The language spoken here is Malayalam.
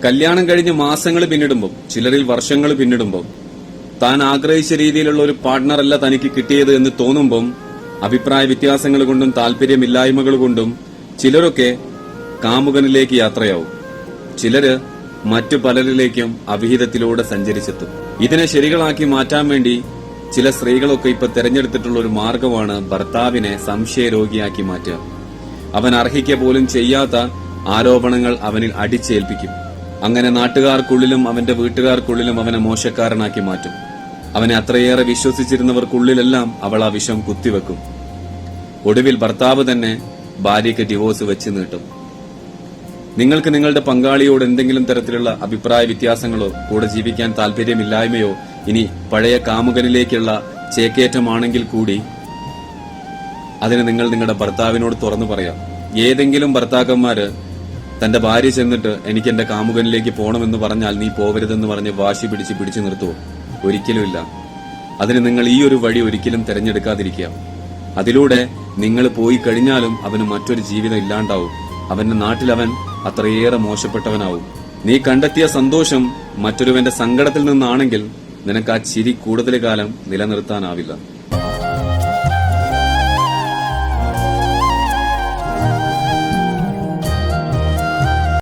കല്യാണം കഴിഞ്ഞ് മാസങ്ങൾ പിന്നിടുമ്പോൾ, ചിലരിൽ വർഷങ്ങൾ പിന്നിടുമ്പോൾ താൻ ആഗ്രഹിച്ച രീതിയിലുള്ള ഒരു പാർട്ട്ണറല്ല തനിക്ക് കിട്ടിയത് എന്ന് തോന്നുമ്പം അഭിപ്രായ വ്യത്യാസങ്ങൾ കൊണ്ടും താല്പര്യമില്ലായ്മകൾ കൊണ്ടും ചിലരൊക്കെ കാമുകനിലേക്ക് യാത്രയാവും. ചിലര് മറ്റു പലരിലേക്കും അവിഹിതത്തിലൂടെ സഞ്ചരിച്ചെത്തും. ഇതിനെ ശരികളാക്കി മാറ്റാൻ വേണ്ടി ചില സ്ത്രീകളൊക്കെ ഇപ്പൊ തെരഞ്ഞെടുത്തിട്ടുള്ള ഒരു മാർഗമാണ് ഭർത്താവിനെ സംശയരോഗിയാക്കി മാറ്റുക. അവൻ അർഹിക്ക പോലും ചെയ്യാത്ത ആരോപണങ്ങൾ അവനിൽ അടിച്ചേൽപ്പിക്കും. അങ്ങനെ നാട്ടുകാർക്കുള്ളിലും അവന്റെ വീട്ടുകാർക്കുള്ളിലും അവനെ മോശക്കാരനാക്കി മാറ്റും. അവനെ അത്രയേറെ വിശ്വസിച്ചിരുന്നവർക്കുള്ളിലെല്ലാം അവൾ ആ വിഷം കുത്തിവെക്കും. ഒടുവിൽ ഭർത്താവ് തന്നെ ഭാര്യയ്ക്ക് ഡിവോഴ്സ് വെച്ച് നീട്ടും. നിങ്ങൾക്ക് നിങ്ങളുടെ പങ്കാളിയോട് എന്തെങ്കിലും തരത്തിലുള്ള അഭിപ്രായ വ്യത്യാസങ്ങളോ കൂടെ ജീവിക്കാൻ താല്പര്യമില്ലായ്മയോ ഇനി പഴയ കാമുകനിലേക്കുള്ള ചേക്കേറ്റമാണെങ്കിൽ കൂടി അതിന് നിങ്ങൾ നിങ്ങളുടെ ഭർത്താവിനോട് തുറന്നു പറയാം. ഏതെങ്കിലും ഭർത്താക്കന്മാര് തന്റെ ഭാര്യ ചെന്നിട്ട് എനിക്ക് എന്റെ കാമുകനിലേക്ക് പോകണമെന്ന് പറഞ്ഞാൽ നീ പോവരുതെന്ന് പറഞ്ഞ് വാശി പിടിച്ചു നിർത്തുവോ? ഒരിക്കലുമില്ല. അതിന് നിങ്ങൾ ഈ ഒരു വഴി ഒരിക്കലും തെരഞ്ഞെടുക്കാതിരിക്കുക. അതിലൂടെ നിങ്ങൾ പോയി കഴിഞ്ഞാലും അവന് മറ്റൊരു ജീവിതം ഇല്ലാണ്ടാവും. അവന്റെ നാട്ടിൽ അവൻ അത്രയേറെ മോശപ്പെട്ടവനാവും. നീ കണ്ടെത്തിയ സന്തോഷം മറ്റൊരുവന്റെ സങ്കടത്തിൽ നിന്നാണെങ്കിൽ നിനക്ക് ആ ചിരി കൂടുതൽ കാലം നിലനിർത്താനാവില്ല.